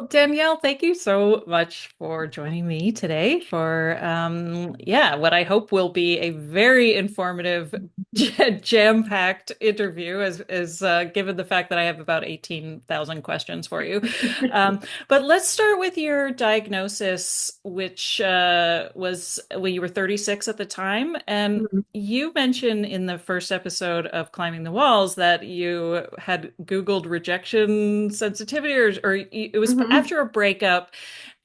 Well, Danielle, thank you so much for joining me today for what I hope will be a very informative, jam-packed interview as given the fact that I have about 18,000 questions for you. But let's start with your diagnosis, which was when you were 36 at the time. And Mhm. you mentioned in the first episode of Climbing the Walls that you had Googled rejection sensitivity, or it was Mhm. after a breakup.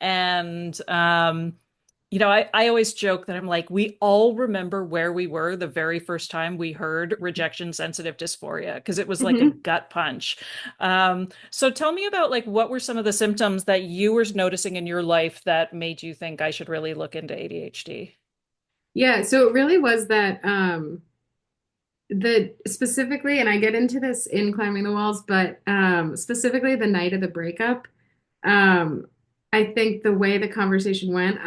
And, I always joke that I'm like, we all remember where we were the very first time we heard rejection sensitive dysphoria, because it was like a Mhm. gut punch. So tell me about like what were some of the symptoms that you were noticing in your life that made you think I should really look into ADHD? Yeah, so it really was that the specifically, and I get into this in Climbing the Walls, but specifically the night of the breakup, um, I think the way the conversation went,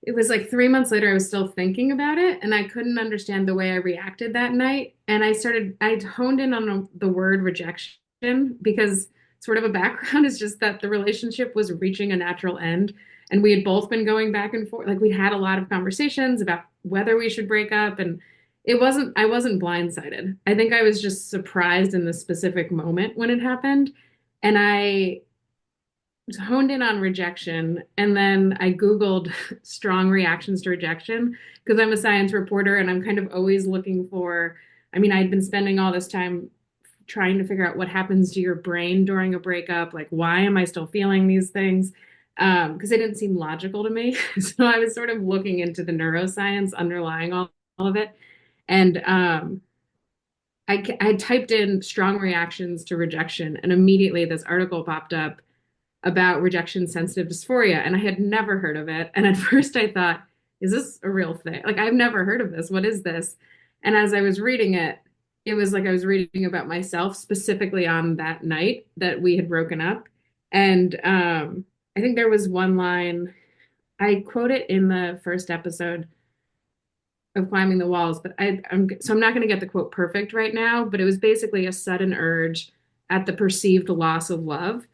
it was like 3 months later, I was still thinking about it, and I couldn't understand the way I reacted that night. And I honed in on the word rejection because sort of a background is just that the relationship was reaching a natural end. And we had both been going back and forth. Like we'd had a lot of conversations about whether we should break up. And I wasn't blindsided. I think I was just surprised in the specific moment when it happened. And I honed in on rejection, and then I Googled strong reactions to rejection because I'm a science reporter and I'm kind of always looking for. I mean, I'd been spending all this time trying to figure out what happens to your brain during a breakup. Like, why am I still feeling these things? Because it didn't seem logical to me. So I was sort of looking into the neuroscience underlying all of it. And I typed in strong reactions to rejection, and immediately this article popped up about rejection sensitive dysphoria, and I had never heard of it. And at first I thought, is this a real thing? Like, I've never heard of this. What is this? And as I was reading it, it was like I was reading about myself specifically on that night that we had broken up. And I think there was one line, I quote it in the first episode of Climbing the Walls, but I'm not going to get the quote perfect right now, but it was basically a sudden urge at the perceived loss of love.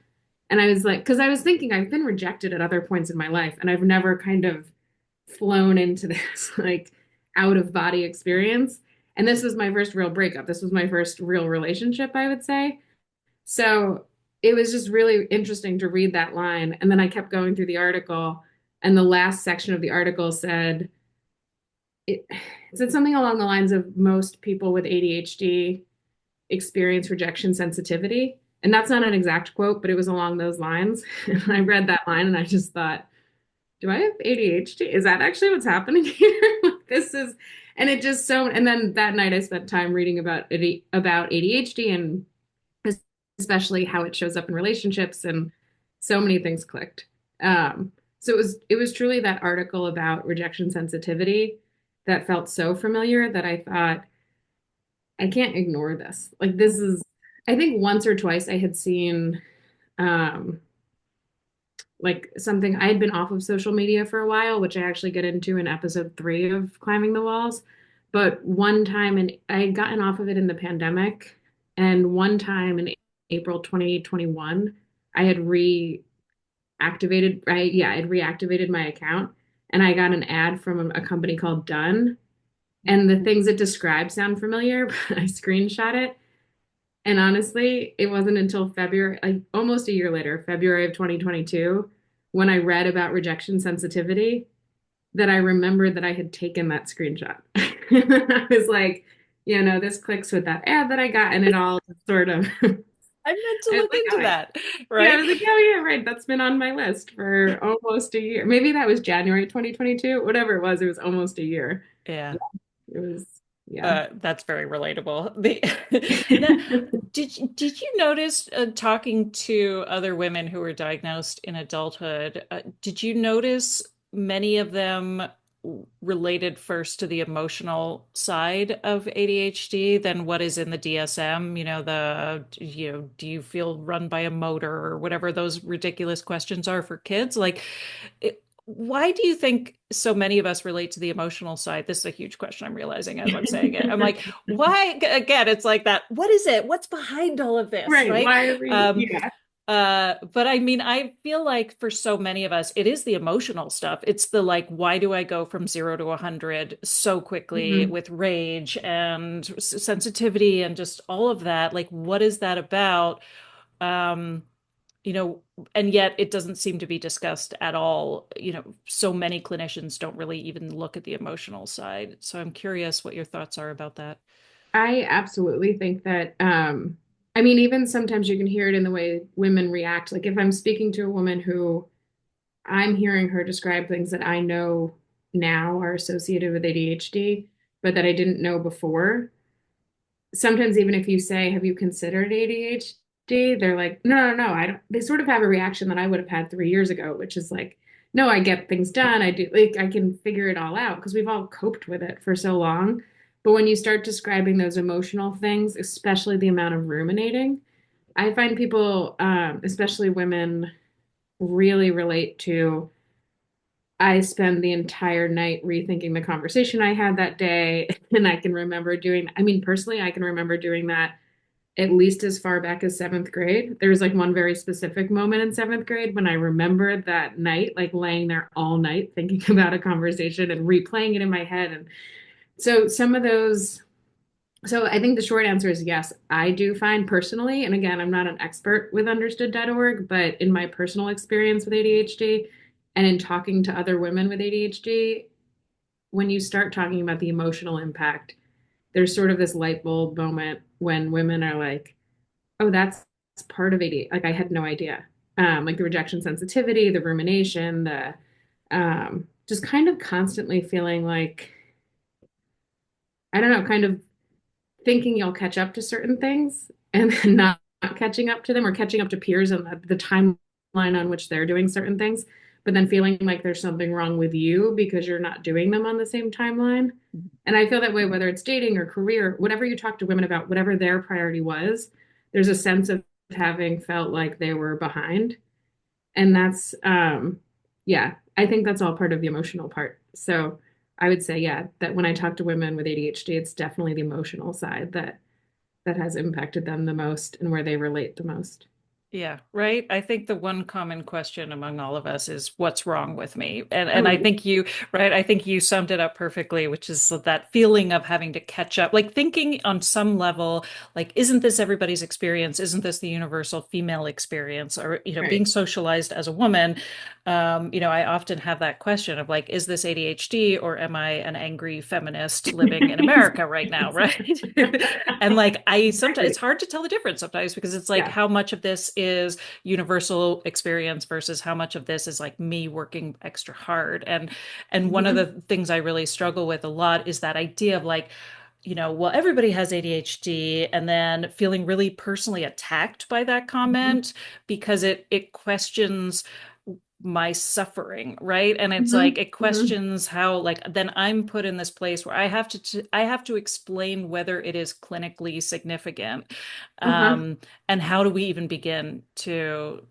And I was like, because I was thinking I've been rejected at other points in my life, and I've never kind of flown into this like out of body experience. And this was my first real breakup. This was my first real relationship, I would say. So it was just really interesting to read that line. And then I kept going through the article, and the last section of the article it, it said something along the lines of most people with ADHD experience rejection sensitivity. And that's not an exact quote, but it was along those lines. And I read that line and I just thought, do I have ADHD? Is that actually what's happening here? This is, and it just so, and then that night I spent time reading about ADHD and especially how it shows up in relationships, and so many things clicked. So it was truly that article about rejection sensitivity that felt so familiar that I thought, I can't ignore this. Like this is, I think once or twice I had seen um like something. I had been off of social media for a while, which I actually get into in episode 3 of Climbing the Walls. But one time, and I had gotten off of it in the pandemic, and one time in April 2021, I had I'd reactivated my account, and I got an ad from a company called Done, and the things it described sound familiar, but I screenshot it. And honestly, it wasn't until February, like almost a year later, February of 2022, when I read about rejection sensitivity, that I remembered that I had taken that screenshot. I was like, this clicks with that ad that I got, and it all just sort of, I I meant to was look like, into oh, that, yeah, I right? was like, oh, yeah, right. That's been on my list for almost a year. Maybe that was January 2022, whatever it was almost a year. Yeah. Yeah, it was, yeah. That's very relatable. Now, did you notice talking to other women who were diagnosed in adulthood, did you notice many of them related first to the emotional side of ADHD than what is in the DSM? Do you feel run by a motor or whatever those ridiculous questions are for kids? Like, why do you think so many of us relate to the emotional side? This is a huge question I'm realizing as I'm saying it. I'm like, why? Again, it's like that. What is it? What's behind all of this, Right. right? Why are we? Um, Yeah. But I mean, I feel like for so many of us, it is the emotional stuff. It's the like, why do I go from 0 to 100 so quickly Mhm. with rage and sensitivity and just all of that? Like, what is that about? Um, you know, and yet it doesn't seem to be discussed at all. So many clinicians don't really even look at the emotional side. So I'm curious what your thoughts are about that. I absolutely think that, I mean, even sometimes you can hear it in the way women react. Like if I'm speaking to a woman who I'm hearing her describe things that I know now are associated with ADHD, but that I didn't know before. Sometimes even if you say, "Have you considered ADHD?" They're like, "No, no, no, I don't." They sort of have a reaction that I would have had 3 years ago, which is like, "No, I get things done. I do like I can figure it all out because we've all coped with it for so long." But when you start describing those emotional things, especially the amount of ruminating, I find people, especially women, really relate to. I spend the entire night rethinking the conversation I had that day, and I can remember doing. I mean, personally, I can remember doing that at least as far back as seventh grade. There was like one very specific moment in seventh grade when I remembered that night, like laying there all night thinking about a conversation and replaying it in my head. And so some of those, so I think the short answer is yes, I do find personally, and again, I'm not an expert with understood.org, but in my personal experience with ADHD and in talking to other women with ADHD, when you start talking about the emotional impact, there's sort of this light bulb moment when women are like, oh, that's part of ADHD. Like I had no idea. Like the rejection sensitivity, the rumination, the just kind of constantly feeling like, I don't know, kind of thinking you'll catch up to certain things and then not catching up to them or catching up to peers and the timeline on which they're doing certain things, but then feeling like there's something wrong with you because you're not doing them on the same timeline. And I feel that way whether it's dating or career, whatever you talk to women about, whatever their priority was, there's a sense of having felt like they were behind. And that's, yeah, I think that's all part of the emotional part. So I would say, yeah, that when I talk to women with ADHD, it's definitely the emotional side that has impacted them the most and where they relate the most. Yeah, right. I think the one common question among all of us is what's wrong with me? And Oh, I yeah. think you, right, I think you summed it up perfectly, which is that feeling of having to catch up, like thinking on some level, like, isn't this everybody's experience? Isn't this the universal female experience? Or, being Right. socialized as a woman, I often have that question of like, is this ADHD or am I an angry feminist living in America right now, right? And like I sometimes it's Exactly. hard to tell the difference sometimes because it's like Yeah. how much of this is universal experience versus how much of this is like me working extra hard. And one of Hmm. the things I really struggle with a lot is that idea of like, well, everybody has ADHD, and then feeling really personally attacked by that Hmm. comment because it questions my suffering, right? And it's Hmm. like it Hmm. questions how like then I'm put in this place where I have to explain whether it is clinically significant. Uh-huh. And how do we even begin to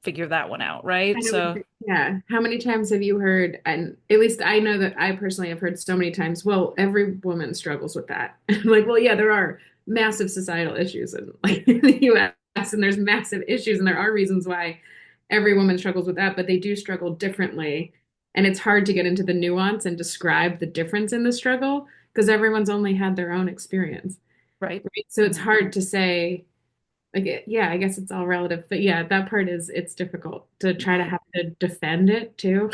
figure that one out, right? And it would So be, yeah. How many times have you heard, and at least I know that I personally have heard so many times, well, every woman struggles with that. And I'm like, well, yeah, there are massive societal issues in like in the US and there's massive issues and there are reasons why every woman struggles with that, but they do struggle differently. And it's hard to get into the nuance and describe the difference in the struggle because everyone's only had their own experience. right. Right? So it's Mhm. hard to say like yeah, I guess it's all relative, but yeah, that part is it's difficult to try to Right. have to defend it too.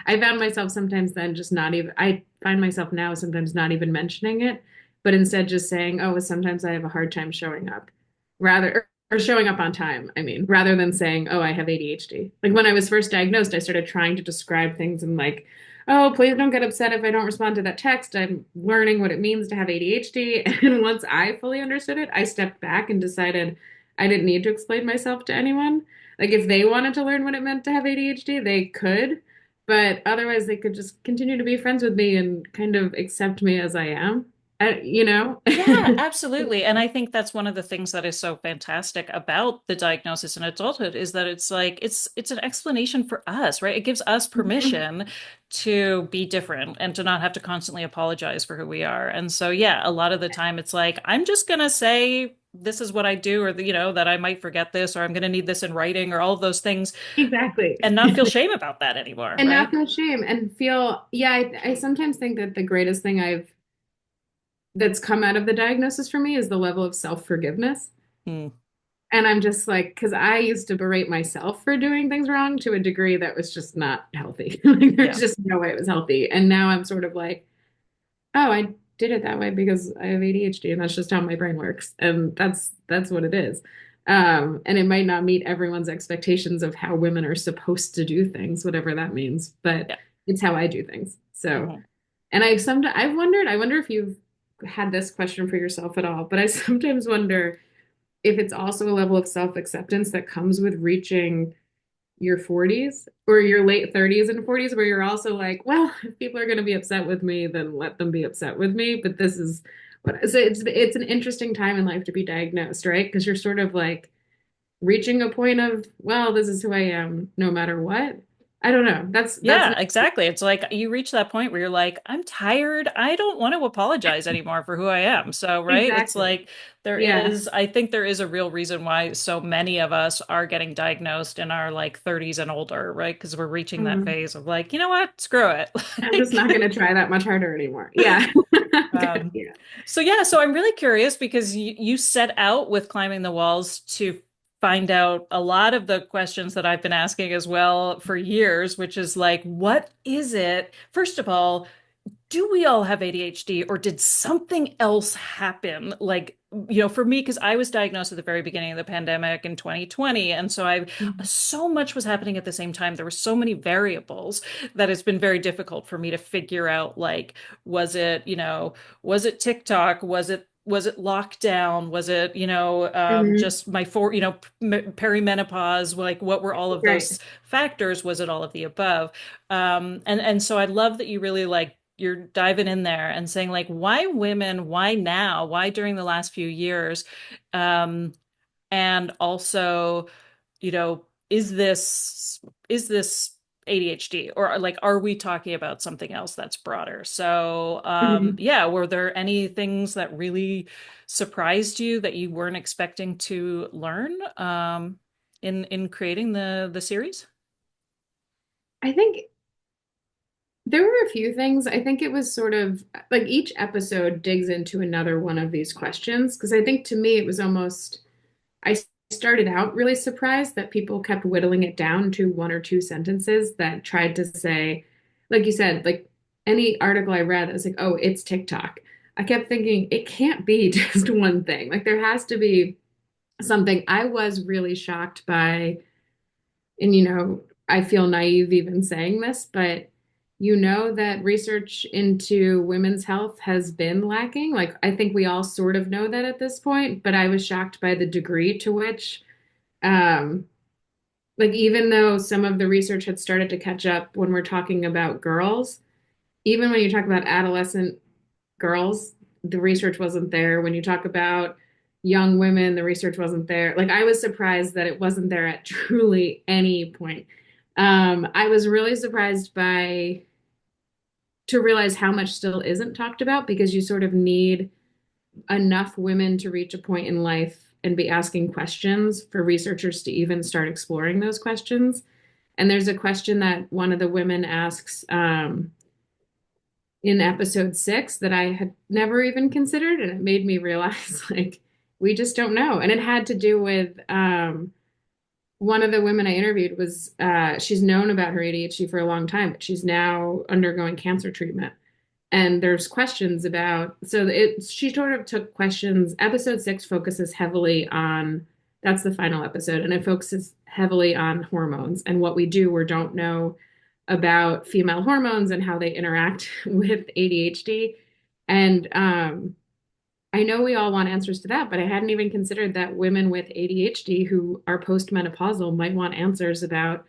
I found myself sometimes then just not even I find myself now sometimes not even mentioning it, but instead just saying, "Oh, sometimes I have a hard time showing up." Rather or showing up on time, I mean, rather than saying, "Oh, I have ADHD." Like when I was first diagnosed, I started trying to describe things and like, "Oh, please don't get upset if I don't respond to that text. I'm learning what it means to have ADHD." And once I fully understood it, I stepped back and decided I didn't need to explain myself to anyone. Like if they wanted to learn what it meant to have ADHD, they could, but otherwise they could just continue to be friends with me and kind of accept me as I am. You know? Yeah, absolutely. And I think that's one of the things that is so fantastic about the diagnosis in adulthood is that it's like it's an explanation for us, right? It gives us Mhm. permission to be different and to not have to constantly apologize for who we are. And so yeah, a lot of the time it's like I'm just gonna say this is what I do, or that I might forget this, or I'm going to need this in writing, or all of those things, Exactly. and not feel shame about that anymore, And not right? feel shame and feel, yeah, I sometimes think that the greatest thing that's come out of the diagnosis for me is the level of self-forgiveness. Hmm. And I'm just like, because I used to berate myself for doing things wrong to a degree that was just not healthy. Like, there's Yeah. just no way it was healthy. And now I'm sort of like, oh, I did it that way because I have ADHD and that's just how my brain works. And that's what it is. And it might not meet everyone's expectations of how women are supposed to do things, whatever that means, but Yeah. it's how I do things. So, Hmm. and I wonder if you've had this question for yourself at all, but I sometimes wonder if it's also a level of self-acceptance that comes with reaching your 40s or your late 30s and 40s where you're also like, well, if people are going to be upset with me, then let them be upset with me. But this is what so it's an interesting time in life to be diagnosed, right? Because you're sort of like reaching a point of, well, this is who I am no matter what. I don't know. That's Yeah, exactly. It's like you reach that point where you're like, I'm tired. I don't want to apologize anymore for who I am. So, right? It's exactly. like Yeah. I think there is a real reason why so many of us are getting diagnosed in our like 30s and older, right? Because we're reaching that Mm. phase of like, you know what? Screw it. I'm just not Like, going to try that much harder anymore. Yeah. um, Yeah. so I'm really curious because you set out with climbing the walls to find out a lot of the questions that I've been asking as well for years, which is like, what is it? First of all, do we all have ADHD or did something else happen? Like, for me, because I was diagnosed at the very beginning of the pandemic in 2020. And so so much was happening at the same time. There were so many variables that it's been very difficult for me to figure out, like, was it, was it TikTok? Was it lockdown? Was it, Mhm. just my perimenopause? Like, what were all of Right. those factors? Was it all of the above? And so I love that you really like you're diving in there and saying like why women, why now, why during the last few years, um and also, you know is this ADHD, or like are we talking about something else that's broader? So Mhm. yeah, were there any things that really surprised you that you weren't expecting to learn in creating the series? I think there were a few things. I think it was sort of like each episode digs into another one of these questions. Because I think to me, it was almost, I started out really surprised that people kept whittling it down to one or two sentences that tried to say, like you said, like any article I read, I was like, oh, it's TikTok. I kept thinking it can't be just one thing. Like there has to be something. I was really shocked by, and I feel naive even saying this, but that research into women's health has been lacking. Like, I think we all sort of know that at this point, but I was shocked by the degree to which, um, like, even though some of the research had started to catch up when we're talking about girls, even when you talk about adolescent girls, the research wasn't there. When you talk about young women, the research wasn't there. Like I was surprised that it wasn't there at truly any point. I was really surprised by to realize how much still isn't talked about because you sort of need enough women to reach a point in life and be asking questions for researchers to even start exploring those questions. And there's a question that one of the women asks in episode 6 that I had never even considered. And it made me realize, like, we just don't know. And it had to do with one of the women I interviewed was she's known about her ADHD for a long time, but she's now undergoing cancer treatment. And there's questions about, so she sort of took questions. Episode 6 focuses heavily on, that's the final episode, and it focuses heavily on hormones and what we do or don't know about female hormones and how they interact with ADHD. And I know we all want answers to that, but I hadn't even considered that women with ADHD who are postmenopausal might want answers about,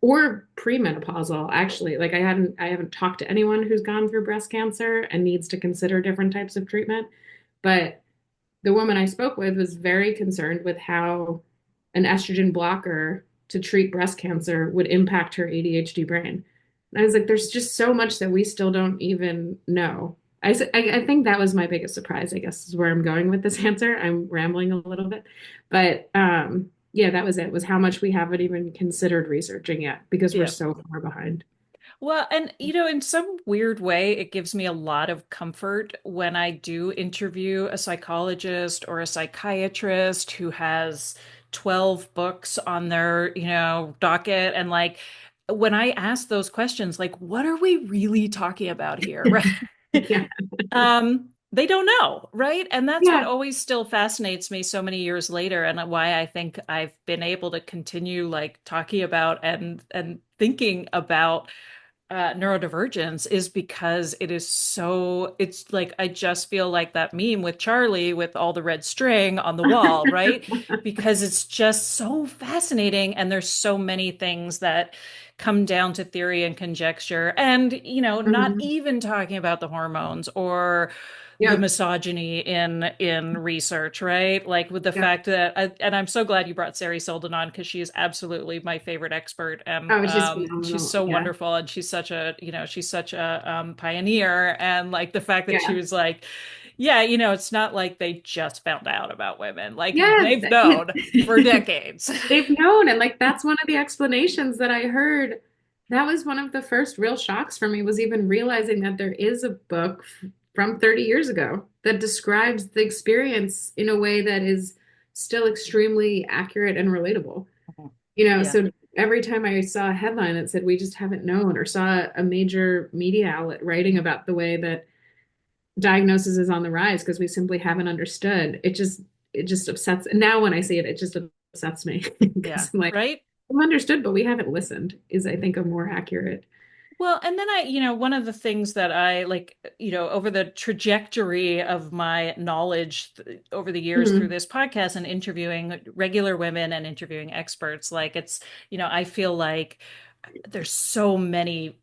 or premenopausal, actually. Like I haven't talked to anyone who's gone through breast cancer and needs to consider different types of treatment. But the woman I spoke with was very concerned with how an estrogen blocker to treat breast cancer would impact her ADHD brain. And I was like, there's just so much that we still don't even know. I think that was my biggest surprise, I guess, is where I'm going with this answer. I'm rambling a little bit, but yeah, that was it, was how much we haven't even considered researching yet because we're Yeah. so far behind. Well, and in some weird way, it gives me a lot of comfort when I do interview a psychologist or a psychiatrist who has 12 books on their, docket. And like, when I ask those questions, like, what are we really talking about here? Right? Yeah. They don't know, right? And that's what Yeah. always still fascinates me so many years later, and why I think I've been able to continue like talking about and thinking about neurodivergence is because it's like I just feel like that meme with Charlie with all the red string on the wall, right? Because it's just so fascinating and there's so many things that come down to theory and conjecture and not Mhm. even talking about the hormones or the Yep. misogyny in research, right? Like with the Yep. fact that and I'm so glad you brought Sari Solden on because she is absolutely my favorite expert, and Oh, she's she's phenomenal. so Yeah. wonderful, and she's such a pioneer, and like the fact that she Yeah. was like, yeah, it's not like they just found out about women, like Yeah. they've known for decades. They've known, and like that's one of the explanations that I heard. That was one of the first real shocks for me, was even realizing that there is a book from 30 years ago that describes the experience in a way that is still extremely accurate and relatable. Yeah. So every time I saw a headline that said we just haven't known, or saw a major media outlet writing about the way that diagnosis is on the rise because we simply haven't understood, it just upsets. And now when I see it, it just upsets me Yeah. because I'm like, Right. we've understood, but we haven't listened, is I think a more accurate. Well, and then one of the things that I like, over the trajectory of my knowledge over the years through Mhm. this podcast and interviewing regular women and interviewing experts, like I feel like there's so many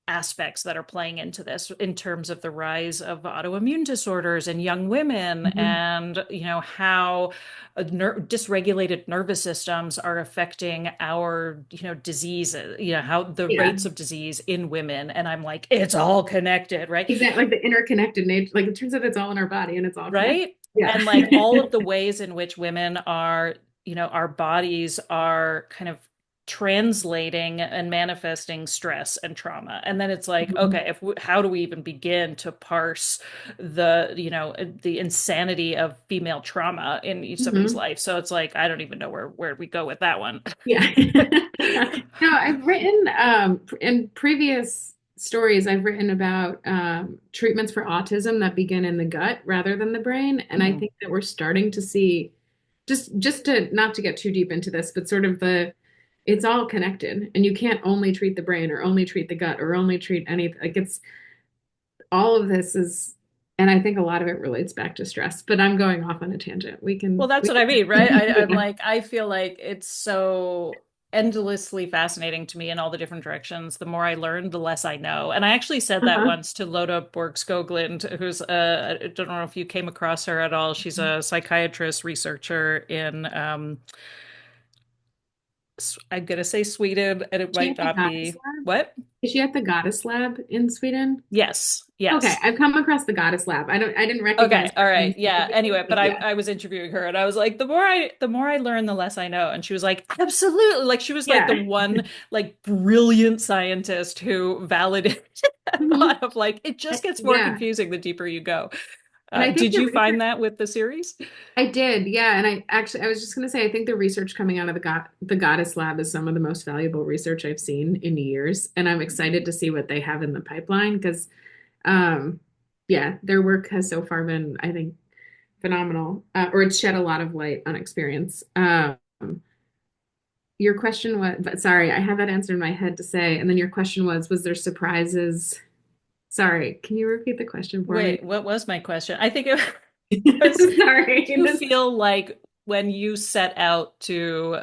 aspects that are playing into this in terms of the rise of autoimmune disorders in young women Mhm. and how dysregulated nervous systems are affecting our diseases, how the Yeah, rates of disease in women, and I'm like it's all connected, right? exactly. Like the interconnected nature, like it turns out it's all in our body and it's all connected. Right? Yeah. And like all of the ways in which women are, our bodies are kind of translating and manifesting stress and trauma. And then it's like, Mhm. okay, how do we even begin to parse the insanity of female trauma in somebody's Mhm. life? So it's like, I don't even know where we go with that one. Yeah. No, I've written in previous stories, I've written about treatments for autism that begin in the gut rather than the brain. And I Mhm. think that we're starting to see, just to not to get too deep into this, but sort of it's all connected. And you can't only treat the brain or only treat the gut or only treat anything. Like it's all of this is, and I think a lot of it relates back to stress, but I'm going off on a tangent. Well, that's We what I mean, right? I'm yeah. like, I feel like it's so endlessly fascinating to me in all the different directions. The more I learn, the less I know. And I actually said that Uh-huh. once to Loda Borg-Skoglund, who's I don't know if you came across her at all. She's a psychiatrist researcher in I'm gonna say Sweden, and it Is she might at the not Goddess be Lab? what? Is she at the Goddess Lab in Sweden? Yes, Okay, yes. I've come across the Goddess Lab. I didn't recognize Okay, all her name right. Yeah. specifically, Anyway, but but I yeah. I was interviewing her and I was like, the more I learn, the less I know. And she was like, absolutely. Like she was like the Yeah. one like brilliant scientist who validated a Mhm. lot of like it just gets more Yeah. confusing the deeper you go. And I think Did the you research find that with the series? I did, yeah. And I was just gonna say, I think the research coming out of the Goddess Lab is some of the most valuable research I've seen in years. And I'm excited to see what they have in the pipeline because um yeah, their work has so far been, I think, phenomenal. Or it's shed a lot of light on experience. Your question was, but sorry, I have that answer in my head to say. And then your question was there surprises? Sorry, can you repeat the question for me? Wait, what was my question? I think it was, Sorry. do you feel like when you set out to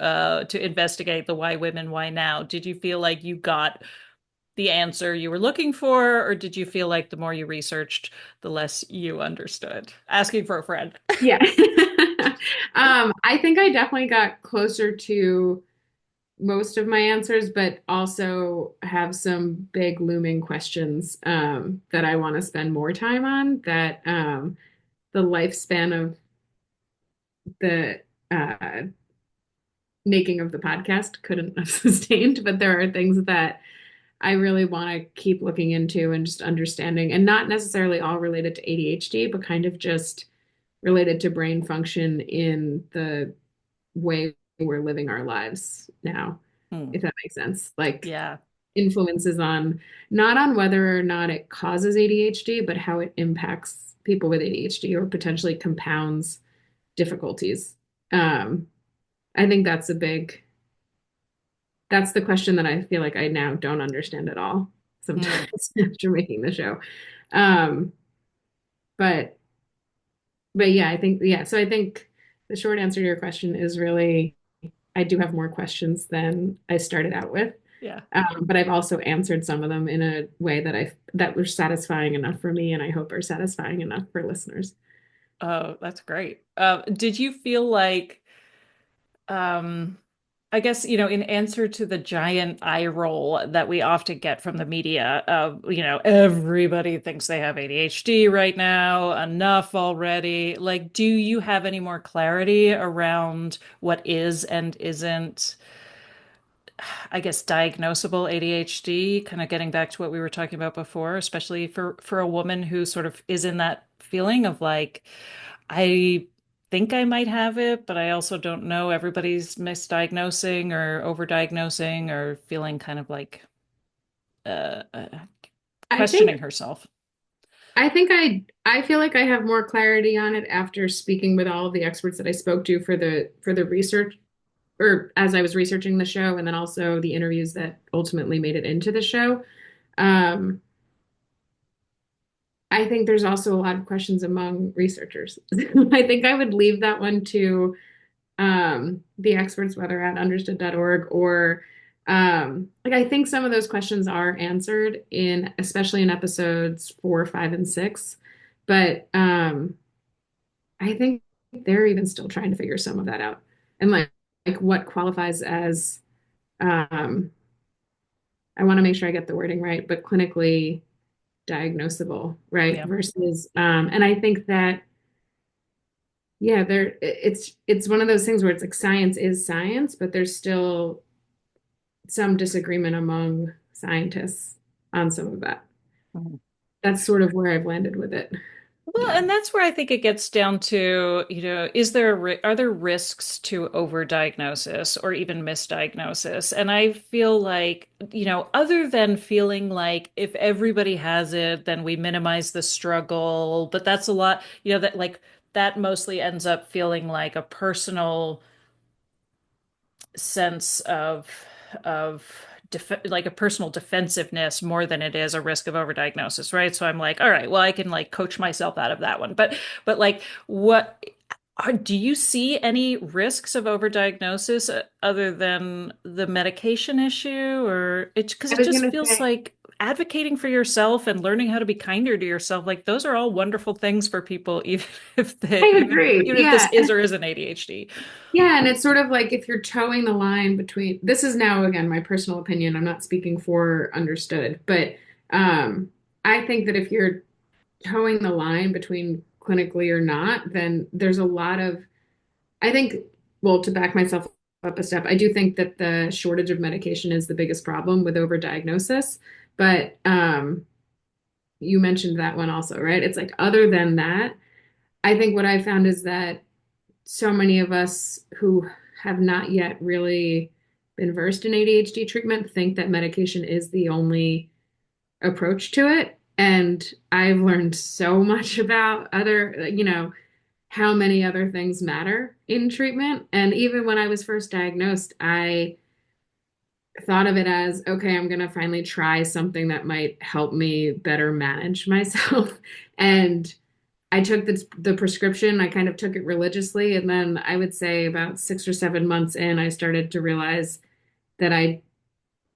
investigate the why women, why now, did you feel like you got the answer you were looking for, or did you feel like the more you researched, the less you understood? Asking for a friend. Yeah. I think I definitely got closer to most of my answers, but also have some big looming questions that I want to spend more time on. That the lifespan of the uh, making of the podcast couldn't have sustained, but there are things that I really want to keep looking into and just understanding, and not necessarily all related to ADHD, but kind of just related to brain function in the way we're living our lives now, Hmm. if that makes sense. Like Yeah. influences on not on whether or not it causes ADHD, but how it impacts people with ADHD or potentially compounds difficulties. Um, I think that's the question that I feel like I now don't understand at all Hmm. sometimes after making the show. Um, but yeah, so I think the short answer to your question is really I do have more questions than I started out with. Yeah. But I've also answered some of them in a way that were satisfying enough for me and I hope are satisfying enough for listeners. Oh, that's great. Did you feel like, um, I guess, in answer to the giant eye roll that we often get from the media of, everybody thinks they have ADHD right now, enough already. Like, do you have any more clarity around what is and isn't, I guess, diagnosable ADHD, kind of getting back to what we were talking about before, especially for a woman who sort of is in that feeling of like, I think I might have it, but I also don't know. Everybody's misdiagnosing or overdiagnosing or feeling kind of like uh, uh, I think questioning herself. I feel like I have more clarity on it after speaking with all of the experts that I spoke to for the research or as I was researching the show and then also the interviews that ultimately made it into the show. Um, I think there's also a lot of questions among researchers. I think I would leave that one to the experts, whether at understood.org or like I think some of those questions are answered in, especially in episodes 4, 5, and 6. But I think they're even still trying to figure some of that out. And like what qualifies as um, I want to make sure I get the wording right, but clinically diagnosable, right? Yeah. Versus and I think that yeah, it's one of those things where it's like science is science, but there's still some disagreement among scientists on some of that. Mhm. That's sort of where I've landed with it. Well, Yeah. and that's where I think it gets down to, are there risks to overdiagnosis or even misdiagnosis? And I feel like, other than feeling like if everybody has it, then we minimize the struggle, but that's a lot, that like that mostly ends up feeling like a personal sense of like a personal defensiveness more than it is a risk of overdiagnosis, right? So I'm like, all right, well, I can like coach myself out of that one. But like do you see any risks of overdiagnosis other than the medication issue or because I it was just gonna feels say, like advocating for yourself and learning how to be kinder to yourself, like those are all wonderful things for people, even if they I agree. even if this Yeah. is or isn't ADHD. Yeah, and it's sort of like if you're towing the line between this is now again my personal opinion. I'm not speaking for understood, but um I think that if you're towing the line between clinically or not, then there's a lot of I think, well, to back myself up a step, I do think that the shortage of medication is the biggest problem with overdiagnosis. But you mentioned that one also, right? It's like other than that, I think what I found is that so many of us who have not yet really been versed in ADHD treatment think that medication is the only approach to it. And I've learned so much about other, how many other things matter in treatment. And even when I was first diagnosed, I thought of it as, okay, I'm going to finally try something that might help me better manage myself. And I took the prescription, I kind of took it religiously. And then I would say about 6 or 7 months in, I started to realize that I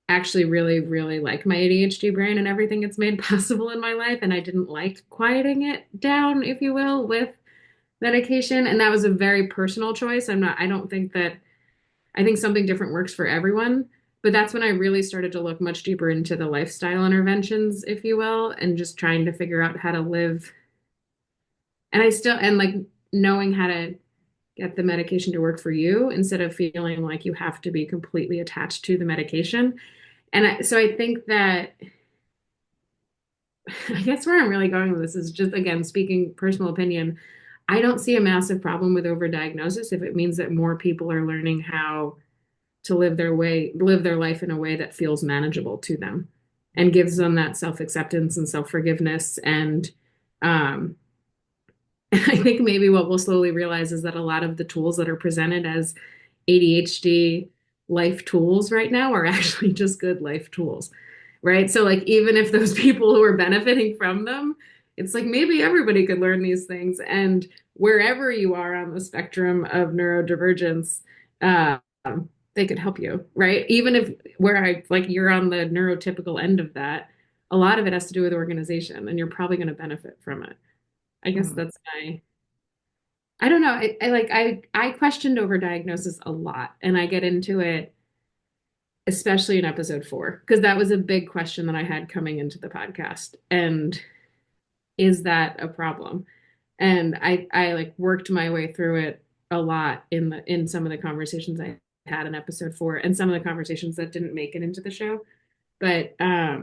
actually really, really like my ADHD brain and everything it's made possible in my life. And I didn't like quieting it down, if you will, with medication. And that was a very personal choice. I don't think that I think something different works for everyone. But that's when I really started to look much deeper into the lifestyle interventions, if you will, and just trying to figure out how to live. And I still, and like knowing how to get the medication to work for you instead of feeling like you have to be completely attached to the medication. So I think that, I guess where I'm really going with this is just, again, speaking personal opinion. I don't see a massive problem with overdiagnosis if it means that more people are learning how to live their life in a way that feels manageable to them and gives them that self-acceptance and self-forgiveness. And um, I think maybe what we'll slowly realize is that a lot of the tools that are presented as ADHD life tools right now are actually just good life tools, right? So, like, even if those people who are benefiting from them, it's like maybe everybody could learn these things. And wherever you are on the spectrum of neurodivergence, um, they could help you, right? Even if where I like you're on the neurotypical end of that, a lot of it has to do with organization, and you're probably going to benefit from it. I guess Mm. that's my I don't know. I questioned overdiagnosis a lot, and I get into it, especially in episode 4, because that was a big question that I had coming into the podcast. And is that a problem? And I like worked my way through it a lot in some of the conversations I had in episode 4 and some of the conversations that didn't make it into the show. But I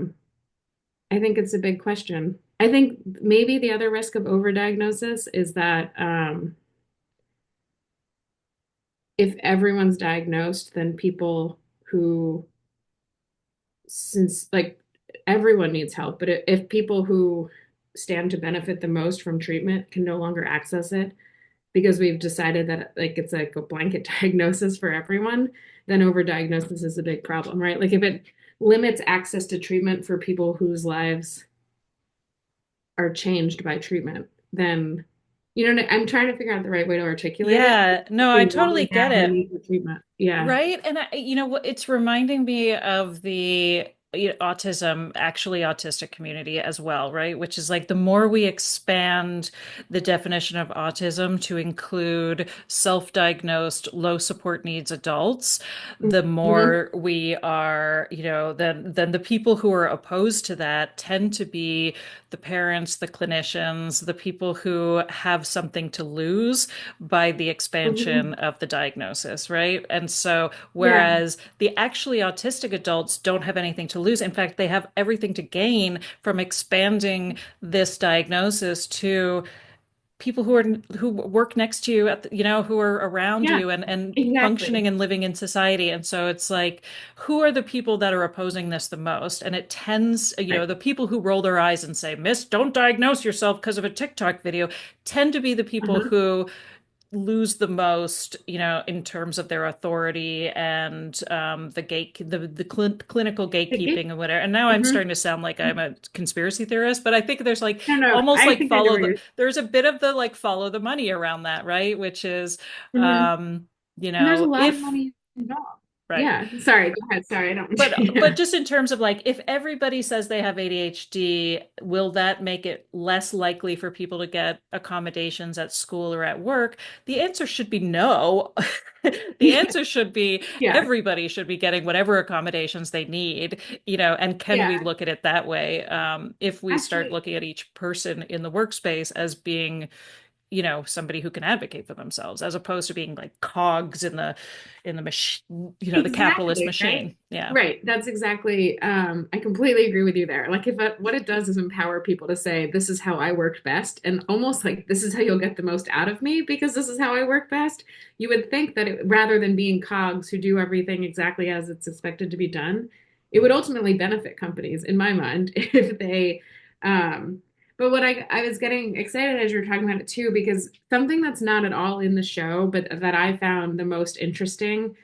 think it's a big question. I think maybe the other risk of overdiagnosis is that if everyone's diagnosed, then people who, since like everyone needs help, but if people who stand to benefit the most from treatment can no longer access it because we've decided that like it's like a blanket diagnosis for everyone, then overdiagnosis is a big problem, right? Like if it limits access to treatment for people whose lives are changed by treatment, then I'm trying to figure out the right way to articulate it. Yeah, no, I Why totally get now the it. need for treatment? Yeah. Right. And what it's reminding me of the autism, actually autistic community as well, right? Which is like the more we expand the definition of autism to include self-diagnosed, low support needs adults, the Hmm. more we are, then the people who are opposed to that tend to be the parents, the clinicians, the people who have something to lose by the expansion Hmm. of the diagnosis, right? And so, Yeah. whereas the actually autistic adults don't have anything to lose, in fact, they have everything to gain from expanding this diagnosis to people who work next to you who are around Yeah. you and functioning Exactly. and living in society. And so it's like, who are the people that are opposing this the most? And it tends, Right. the people who roll their eyes and say, Miss, don't diagnose yourself because of a TikTok video, tend to be the people Uh-huh. who lose the most, in terms of their authority and clinical Okay. gatekeeping and whatever. And now I'm Hmm. starting to sound like I'm a conspiracy theorist, but I think there's like No, no, almost I like think I know where you're. there's a bit of the like follow the money around that, right? Which is, Hmm. And there's a lot of if money involved. right. Yeah. Sorry. Go ahead. Sorry. I don't. But Yeah. just in terms of like if everybody says they have ADHD, will that make it less likely for people to get accommodations at school or at work? The answer should be no. The Yeah. answer should be Yeah. everybody should be getting whatever accommodations they need, and can we Yeah. look at it that way? If we start Actually, looking at each person in the workspace as being, somebody who can advocate for themselves, as opposed to being like cogs in the machine, the capitalist exactly, right? machine. Yeah. Right. That's exactly, I completely agree with you there. Like what it does is empower people to say, this is how I worked best. And almost like this is how you'll get the most out of me because this is how I work best. You would think that rather than being cogs who do everything exactly as it's expected to be done, it would ultimately benefit companies, in my mind, if they, um, but what I was getting excited as you were talking about it too, because something that's not at all in the show, but that I found the most interesting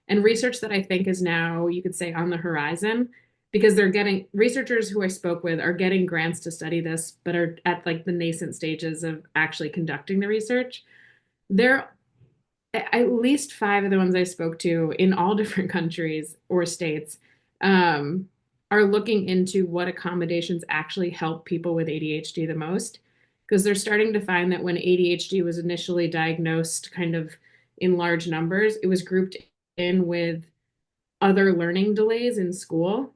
and research that I think is now, you could say, on the horizon because they're getting researchers who I spoke with are getting grants to study this, but are at like the nascent stages of actually conducting the research. There, at least 5 of the ones I spoke to in all different countries or states are looking into what accommodations actually help people with ADHD the most. Because they're starting to find that when ADHD was initially diagnosed kind of in large numbers, it was grouped in with other learning delays in school.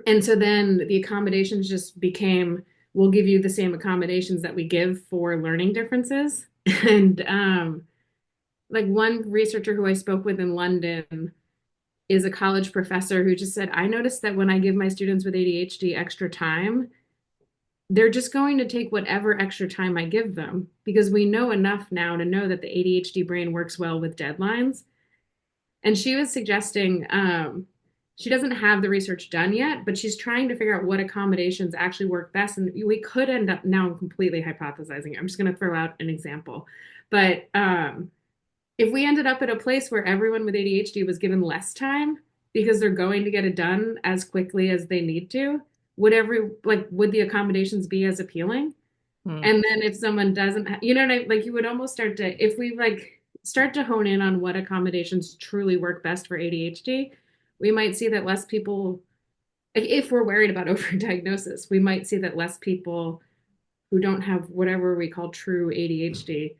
And so then the accommodations just became, we'll give you the same accommodations that we give for learning differences. And like one researcher who I spoke with in London is a college professor who just said, I noticed that when I give my students with ADHD extra time, they're just going to take whatever extra time I give them because we know enough now to know that the ADHD brain works well with deadlines. And she was suggesting she doesn't have the research done yet, but she's trying to figure out what accommodations actually work best. And we could end up now completely hypothesizing. I'm just going to throw out an example. But if we ended up at a place where everyone with ADHD was given less time because they're going to get it done as quickly as they need to, would the accommodations be as appealing? Hmm. And then if someone doesn't, you know what I like, you would almost start to, if we like start to hone in on what accommodations truly work best for ADHD, we might see that less people, if we're worried about overdiagnosis, we might see that less people who don't have whatever we call true ADHD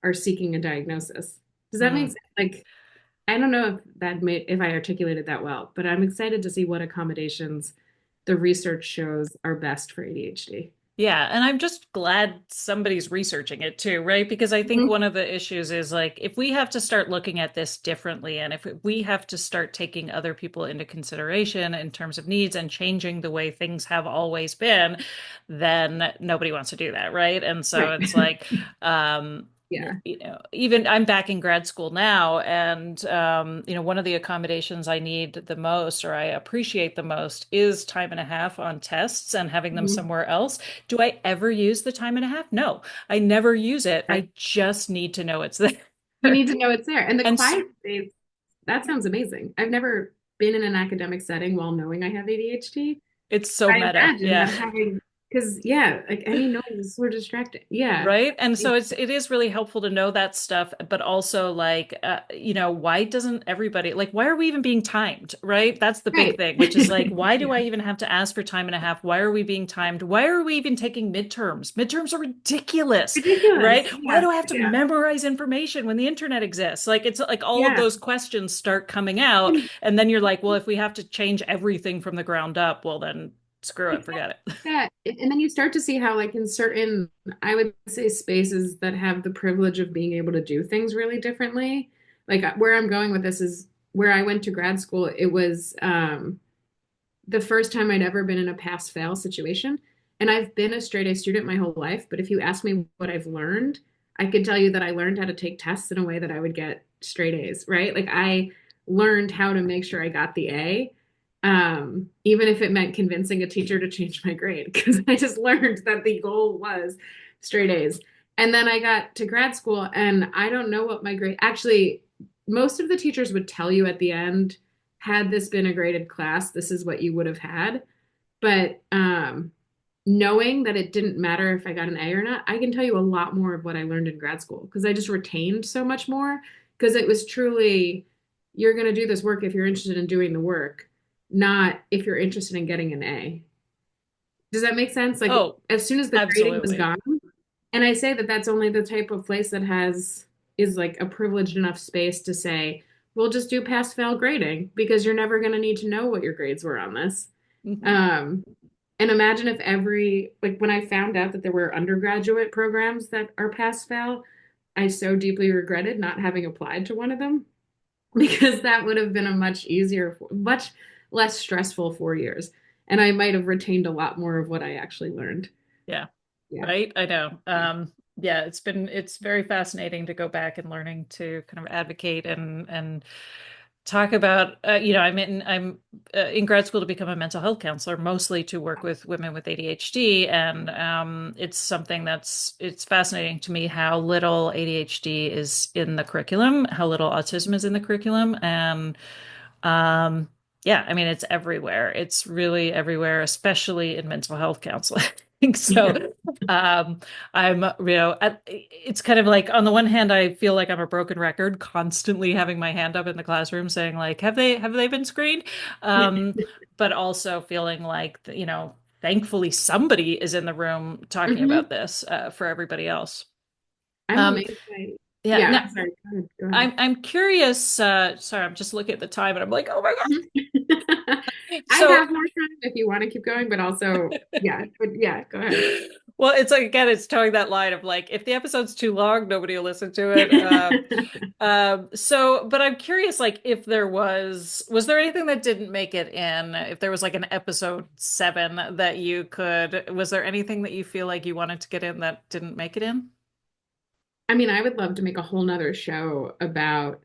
are seeking a diagnosis. Does that make Hmm. sense? Like, I don't know if I articulated that well, but I'm excited to see what accommodations the research shows are best for ADHD. Yeah, and I'm just glad somebody's researching it too, right? Because I think Mhm. one of the issues is like if we have to start looking at this differently and if we have to start taking other people into consideration in terms of needs and changing the way things have always been, then nobody wants to do that, right? And so Right. it's like um Yeah. even I'm back in grad school now, and one of the accommodations I need the most or I appreciate the most is time and a half on tests and having them Mhm. somewhere else. Do I ever use the time and a half? No, I never use it. Yeah. I just need to know it's You there. need to know it's there. And the And quiet space, that sounds amazing. I've never been in an academic setting while knowing I have ADHD. it's so I meta. imagine Yeah. that having, because yeah, like any noise is so distracting. Yeah. Right. And so it is really helpful to know that stuff, but also like why doesn't everybody like why are we even being timed? Right? That's the big Right. thing, which is like, why do Yeah. I even have to ask for time and a half? Why are we being timed? Why are we even taking midterms? Midterms are ridiculous, right? Ridiculous. Why Yeah. do I have to Yeah. memorize information when the internet exists? Like it's like all of Yeah. those questions start coming out, And and then you're like, well, if we have to change everything from the ground up, well then screw it, forget it. yeah. And then you start to see how, like, in certain, I would say, spaces that have the privilege of being able to do things really differently. Like, where I'm going with this is where I went to grad school, it was the first time I'd ever been in a pass fail situation. And I've been a straight A student my whole life, but if you ask me what I've learned, I could tell you that I learned how to take tests in a way that I would get straight A's, right? Like I learned how to make sure I got the A, even if it meant convincing a teacher to change my grade, because I just learned that the goal was straight A's. And then I got to grad school, and I don't know what my grade actually, most of the teachers would tell you at the end, had this been a graded class, this is what you would have had. But knowing that it didn't matter if I got an A or not, I can tell you a lot more of what I learned in grad school because I just retained so much more because it was truly, you're going to do this work if you're interested in doing the work, not if you're interested in getting an A. Does that make sense? Like Oh, as soon as the grading was absolutely. gone, and I say that that's only the type of place that is like a privileged enough space to say, we'll just do pass fail grading because you're never going to need to know what your grades were on this. Mhm. Um, and imagine if like when I found out that there were undergraduate programs that are pass fail, I so deeply regretted not having applied to one of them because that would have been a much less stressful 4 years. And I might have retained a lot more of what I actually learned. Yeah. Yeah. Right? I know. Yeah, it's very fascinating to go back and learning to kind of advocate and talk about I'm in grad school to become a mental health counselor, mostly to work with women with ADHD, and it's something it's fascinating to me how little ADHD is in the curriculum, how little autism is in the curriculum, and um, yeah, I mean, it's everywhere. It's really everywhere, especially in mental health counseling. Yeah. So, um, it's kind of like on the one hand, I feel like I'm a broken record, constantly having my hand up in the classroom saying like, have they been screened? But also feeling like, thankfully somebody is in the room talking hmm about this, for everybody else. I'm Um, amazed by, yeah. yeah, Now, I'm sorry. Go ahead. Go ahead. I'm curious. Sorry, I'm just looking at the time and I'm like, oh my Mhm. God. I So, have more time if you want to keep going, but also, yeah, but yeah, go ahead. well, it's like again, it's towing that line of like, if the episode's too long, nobody will listen to it. But I'm curious, like, if was there anything that didn't make it in? If there was like an episode 7 that you could, was there anything that you feel like you wanted to get in that didn't make it in? I mean, I would love to make a whole nother show about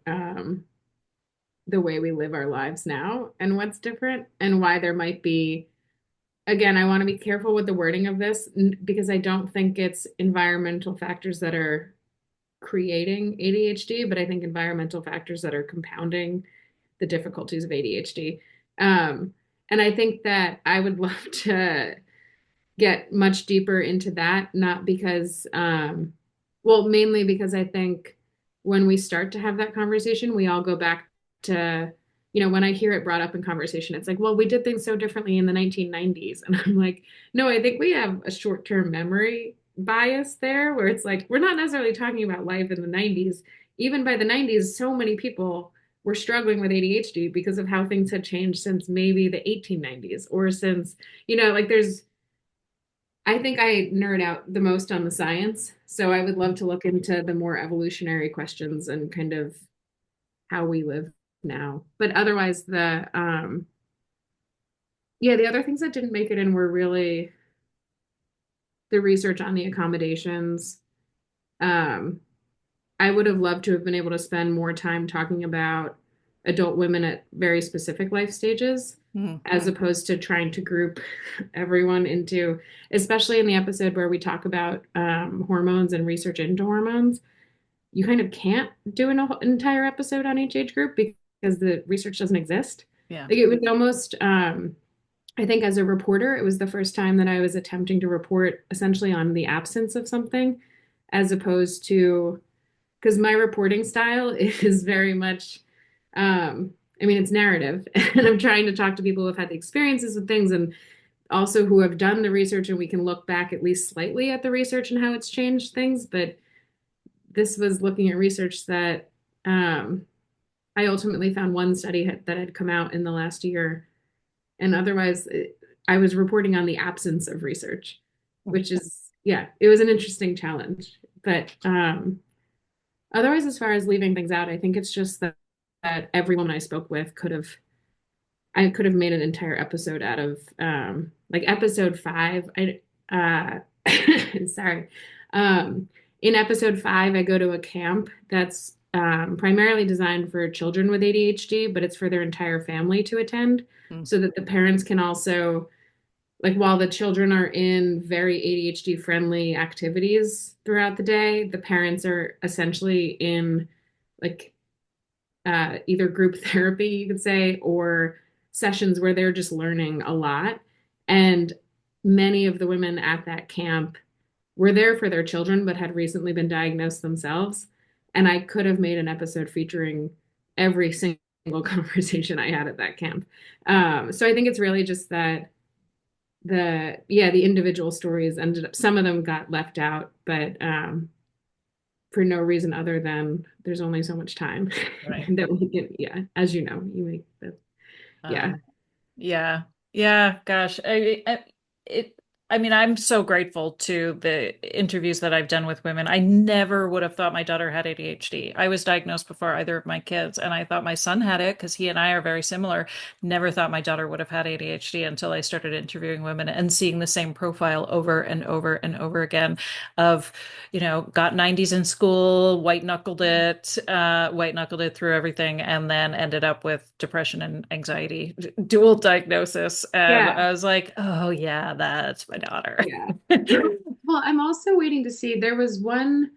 the way we live our lives now and what's different and why there might be, again, I want to be careful with the wording of this because I don't think it's environmental factors that are creating ADHD, but I think environmental factors that are compounding the difficulties of ADHD. Um, and I think that I would love to get much deeper into that, not because, well, mainly because I think when we start to have that conversation, we all go back to, when I hear it brought up in conversation, it's like, well, we did things so differently in the 1990s. And I'm like, no, I think we have a short-term memory bias there where it's like, we're not necessarily talking about life in the 90s. Even by the 90s, so many people were struggling with ADHD because of how things had changed since maybe the 1890s or since, like I think I nerd out the most on the science. So I would love to look into the more evolutionary questions and kind of how we live now. But otherwise, the other things that didn't make it in were really the research on the accommodations. Um, I would have loved to have been able to spend more time talking about adult women at very specific life stages, Hmm. as opposed to trying to group everyone into, especially in the episode where we talk about hormones and research into hormones. You kind of can't do an entire episode on each age group because the research doesn't exist. Yeah. Like it was almost, I think as a reporter, it was the first time that I was attempting to report essentially on the absence of something as opposed to because my reporting style is very much I mean it's narrative and I'm trying to talk to people who have had the experiences with things and also who have done the research and we can look back at least slightly at the research and how it's changed things, but this was looking at research that um, I ultimately found one study that had come out in the last year and otherwise I was reporting on the absence of research, which is yeah, it was an interesting challenge, but otherwise, as far as leaving things out, I think it's just that every woman I spoke with I could have made an entire episode out of like episode 5. Sorry. In episode 5, I go to a camp that's primarily designed for children with ADHD, but it's for their entire family to attend Hmm. so that the parents can also like while the children are in very ADHD friendly activities throughout the day, the parents are essentially in like either group therapy, you could say, or sessions where they're just learning a lot. And many of the women at that camp were there for their children, but had recently been diagnosed themselves. And I could have made an episode featuring every single conversation I had at that camp. So I think it's really just that the individual stories ended up some of them got left out but for no reason other than there's only so much time Right. that we can yeah as you know you make the yeah Um, Yeah. Yeah, gosh. It I mean, I'm so grateful to the interviews that I've done with women. I never would have thought my daughter had ADHD. I was diagnosed before either of my kids, and I thought my son had it because he and I are very similar. Never thought my daughter would have had ADHD until I started interviewing women and seeing the same profile over and over and over again of, got 90s in school, white knuckled it through everything, and then ended up with depression and anxiety, dual diagnosis. And yeah I was like, oh yeah, that's my daughter. yeah well I'm also waiting to see there was one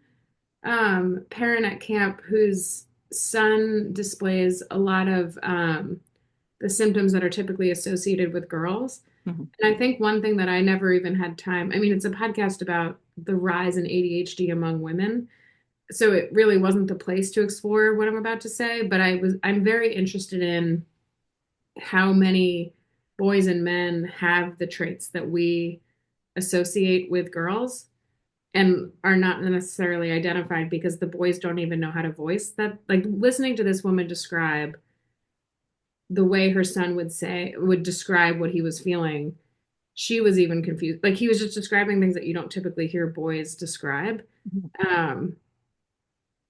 parent at camp whose son displays a lot of the symptoms that are typically associated with girls. Mhm. And I think one thing that I never even had time, I mean, it's a podcast about the rise in ADHD among women. So it really wasn't the place to explore what I'm about to say, but I'm very interested in how many boys and men have the traits that we associate with girls and are not necessarily identified because the boys don't even know how to voice that. Like listening to this woman describe the way her son would describe what he was feeling, she was even confused. Like he was just describing things that you don't typically hear boys describe. Um,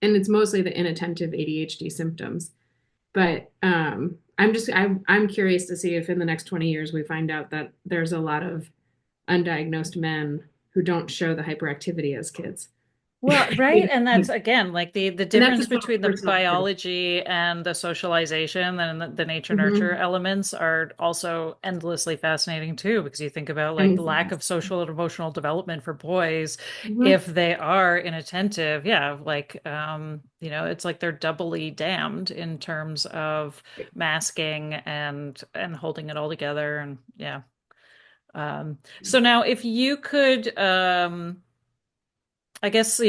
and it's mostly the inattentive ADHD symptoms. But I'm curious to see if in the next 20 years we find out that there's a lot of undiagnosed men who don't show the hyperactivity as kids. Well, right. And that's And again like the that's difference just between the personal experience. biology and the socialization and the nature nurture Mhm. elements are also endlessly fascinating too, because you think about like the Endlessly lack of fascinating. social and emotional development for boys Mhm. if they are inattentive. Yeah, like it's like they're doubly damned in terms of masking and holding it all together and yeah. So now if you could I guess,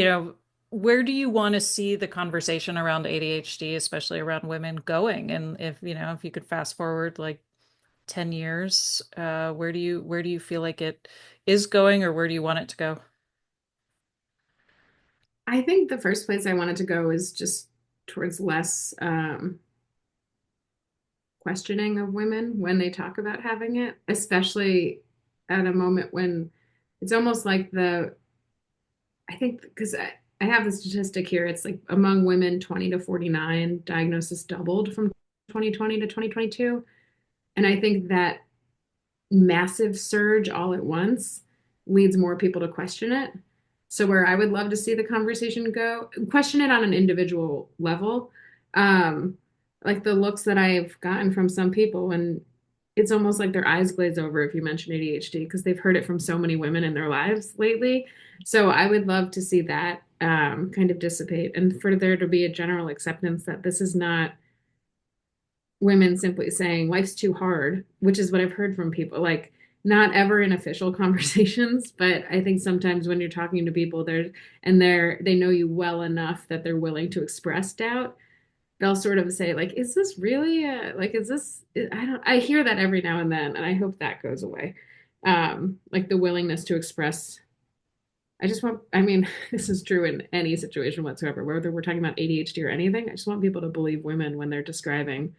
where do you want to see the conversation around ADHD, especially around women, going? And if you could fast forward like 10 years, where do you feel like it is going, or where do you want it to go? I think the first place I wanted to go is just towards less questioning of women when they talk about having it, especially at a moment when it's almost like I think because I have the statistic here, it's like among women 20 to 49, diagnosis doubled from 2020 to 2022. And I think that massive surge all at once leads more people to question it. So where I would love to see the conversation go, question it on an individual level. Um, like the looks that I've gotten from some people, and it's almost like their eyes glaze over if you mention ADHD because they've heard it from so many women in their lives lately. So I would love to see that kind of dissipate and for there to be a general acceptance that this is not women simply saying life's too hard, which is what I've heard from people. Like not ever in official conversations, but I think sometimes when you're talking to people they know you well enough that they're willing to express doubt, they'll sort of say like, is this really like is this I hear that every now and then and I hope that goes away. Like the willingness to express I mean, this is true in any situation whatsoever, whether we're talking about ADHD or anything. I just want people to believe women when they're describing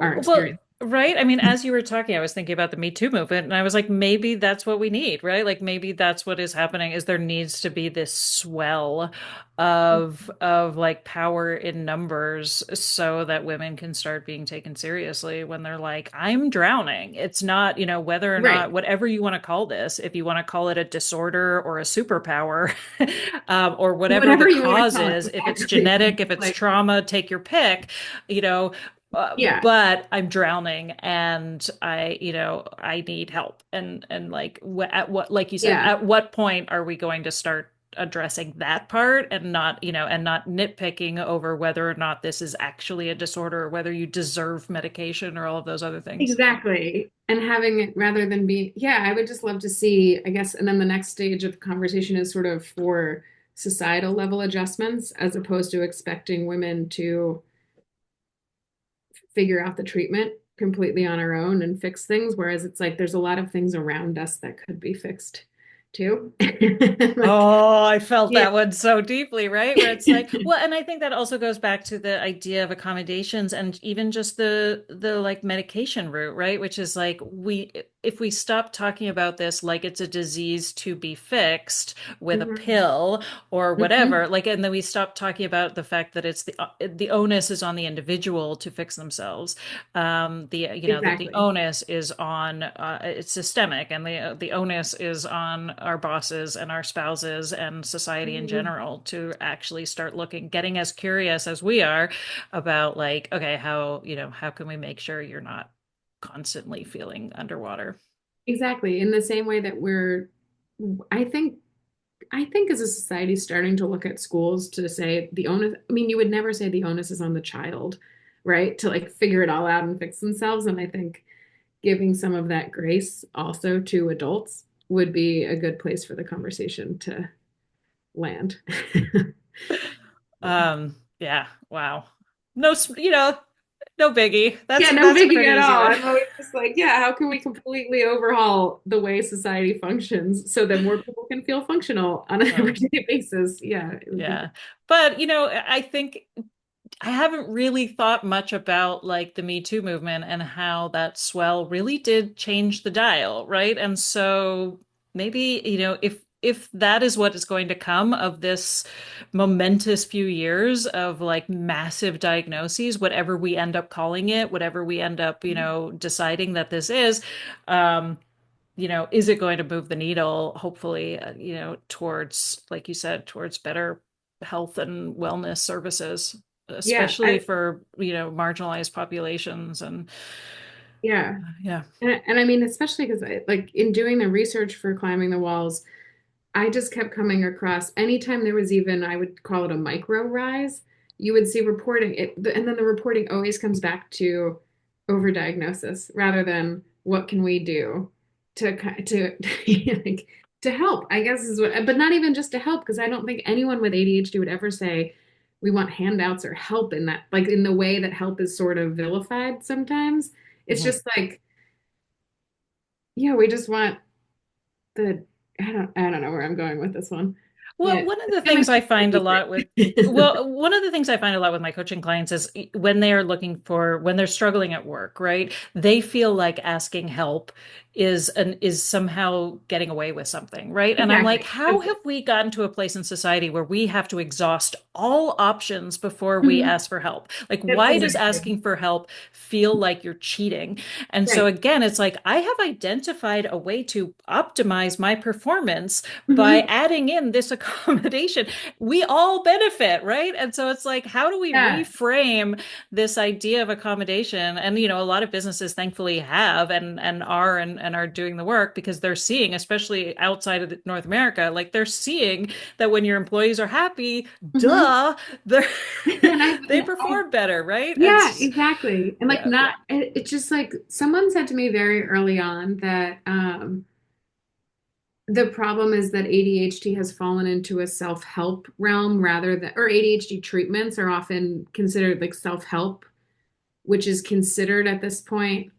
our Well, experience. right. I mean, as you were talking, I was thinking about the Me Too movement, and I was like, maybe that's what we need, right? Like maybe that's what is happening is there needs to be this swell of like power in numbers so that women can start being taken seriously when they're like, I'm drowning. It's not, whether or not, Right. whatever you want to call this, if you want to call it a disorder or a superpower, or whatever the Whatever you want to cause call it. is, if it's Exactly. genetic, if it's Like, trauma, take your pick, you know yeah, but I'm drowning and I need help. And like at what, like you said, yeah, at what point are we going to start addressing that part and not nitpicking over whether or not this is actually a disorder or whether you deserve medication or all of those other things? exactly. And having it rather than be, yeah, I would just love to see, I guess, and then the next stage of the conversation is sort of for societal level adjustments as opposed to expecting women to figure out the treatment completely on our own and fix things. Whereas it's like there's a lot of things around us that could be fixed too. Like, Oh, I felt yeah. that one so deeply, right? Where it's like, well, and I think that also goes back to the idea of accommodations and even just the like medication route, right? Which is like if we stop talking about this like it's a disease to be fixed with a Mhm. pill or Mhm. whatever, like, and then we stop talking about the fact that it's the onus is on the individual to fix themselves. That the Exactly. onus is on it's systemic, and the onus is on our bosses and our spouses and society in Mhm. general to actually start getting as curious as we are about like, okay, how can we make sure you're not constantly feeling underwater? Exactly. In the same way that I think, I think as a society starting to look at schools to say the onus, I mean, you would never say the onus is on the child, right? To like figure it all out and fix themselves. And I think giving some of that grace also to adults would be a good place for the conversation to land. Yeah, wow. No, No biggie. Yeah, no That's a biggie pretty at easy all. one. I'm always just like, yeah, how can we completely overhaul the way society functions so that more people can feel functional on an Oh, everyday basis? Yeah, it would be great. yeah. But, I think I haven't really thought much about like the Me Too movement and how that swell really did change the dial, right? And so maybe, if that is what is going to come of this momentous few years of like massive diagnoses, whatever we end up calling it, whatever we end up, deciding that this um, is it going to move the needle, hopefully, towards, like you said, towards better health and wellness services, Yeah, especially for, marginalized populations and yeah. yeah. And I mean, especially because like in doing the research for climbing the walls, I just kept coming across anytime there was even, I would call it a micro rise, you would see reporting it, and then the reporting always comes back to overdiagnosis rather than what can we do to like to help, I guess is what, but not even just to help, because I don't think anyone with ADHD would ever say we want handouts or help in that, like in the way that help is sort of vilified sometimes. It's Mhm. just like, yeah, we just want the I don't know where I'm going with this one. Well, But one of it's the things feeling I too find a lot with, secret. one of the things I find a lot with my coaching clients is when they are when they're struggling at work, right? They feel like asking help is somehow getting away with something, right? And I'm like, Exactly. how have we gotten to a place in society where we have to exhaust all options before we Mhm. ask for help? Like, That's why does exactly asking for help feel like you're cheating? And so right. again, it's like I have identified a way to optimize my performance by Hmm. adding in this accommodation. We all benefit, right? And so it's like, how do we Yeah. reframe this idea of accommodation? And a lot of businesses thankfully have and are doing the work because they're seeing, especially outside of North America, like they're seeing that when your employees are happy, Hmm. duh, they And they perform better, right? And yeah, exactly. And like yeah, not, it's just like someone said to me very early on that the problem is that ADHD has fallen into a self-help realm rather than, or ADHD treatments are often considered like self-help, which is considered at this point.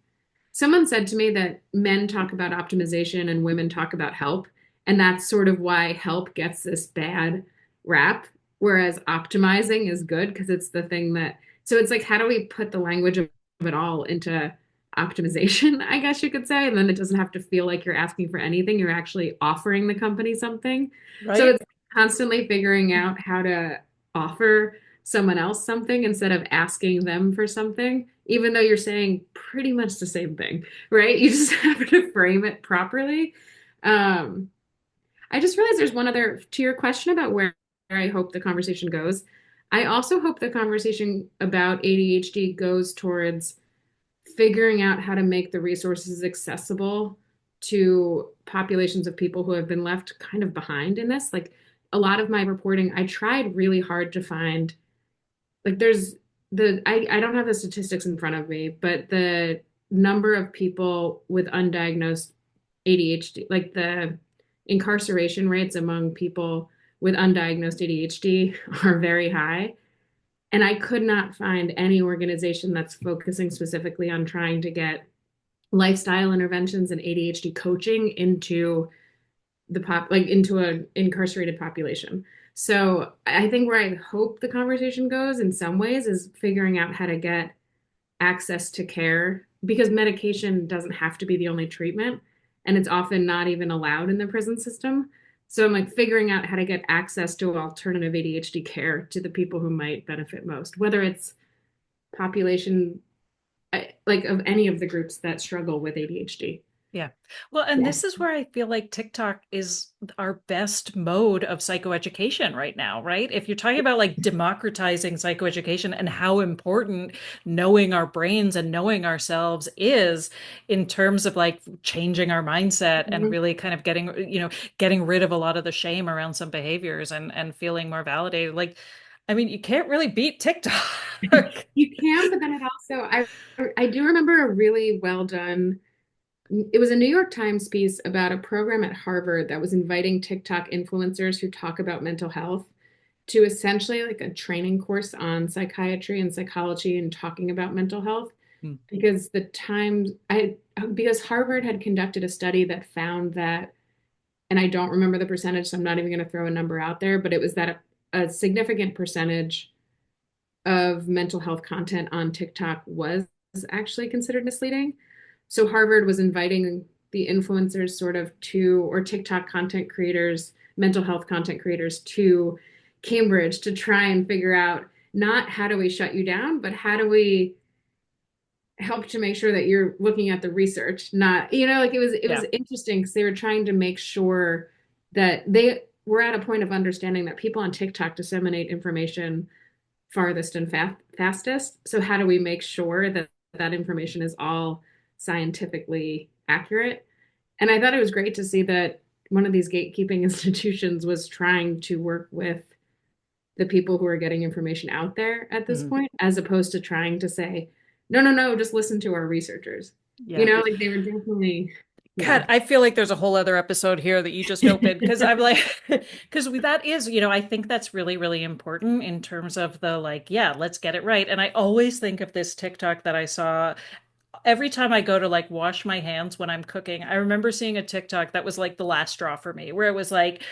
Someone said to me that men talk about optimization and women talk about help, and that's sort of why help gets this bad rap, whereas optimizing is good because it's the thing that, so it's like, how do we put the language of it all into optimization, I guess you could say, and then it doesn't have to feel like you're asking for anything, you're actually offering the company something. So right. it's constantly figuring out how to offer someone else something instead of asking them for something, even though you're saying pretty much the same thing, right? You just have to frame it properly. Um, I just realized there's one other to your question about where I hope the conversation goes. I also hope the conversation about ADHD goes towards figuring out how to make the resources accessible to populations of people who have been left kind of behind in this. Like a lot of my reporting, I tried really hard to find like there's I don't have the statistics in front of me, but the number of people with undiagnosed ADHD, like the incarceration rates among people with undiagnosed ADHD are very high. And I could not find any organization that's focusing specifically on trying to get lifestyle interventions and ADHD coaching into the pop like into an incarcerated population. So I think where I hope the conversation goes in some ways is figuring out how to get access to care because medication doesn't have to be the only treatment and it's often not even allowed in the prison system. So I'm like figuring out how to get access to alternative ADHD care to the people who might benefit most, whether it's population like of any of the groups that struggle with ADHD. Yeah. Well, and Yeah. this is where I feel like TikTok is our best mode of psychoeducation right now, right? If you're talking about like democratizing psychoeducation and how important knowing our brains and knowing ourselves is in terms of like changing our mindset and Mhm. really kind of getting rid of a lot of the shame around some behaviors and feeling more validated. Like, I mean, you can't really beat TikTok. You can, but then it also I do remember a really well done. It was a New York Times piece about a program at Harvard that was inviting TikTok influencers who talk about mental health. to essentially like a training course on psychiatry and psychology and talking about mental health Mm. because because Harvard had conducted a study that found that, and I don't remember the percentage, so I'm not even going to throw a number out there, but it was that a significant percentage of mental health content on TikTok was actually considered misleading. So Harvard was inviting the influencers sort of to, or TikTok content creators, mental health content creators to Cambridge to try and figure out not how do we shut you down, but how do we help to make sure that you're looking at the research, not, like it was Yeah. interesting because they were trying to make sure that they were at a point of understanding that people on TikTok disseminate information farthest and fastest. So how do we make sure that that information is all scientifically accurate? And I thought it was great to see that one of these gatekeeping institutions was trying to work with the people who are getting information out there at this Mhm. point, as opposed to trying to say, no, no, no, just listen to our researchers. Yeah. Like they were definitely, yeah. God, I feel like there's a whole other episode here that you just opened because I'm like, because that is, I think that's really, really important in terms of the like, yeah, let's get it right. And I always think of this TikTok that I saw every time I go to like wash my hands when I'm cooking. I remember seeing a TikTok that was like the last straw for me, where it was like,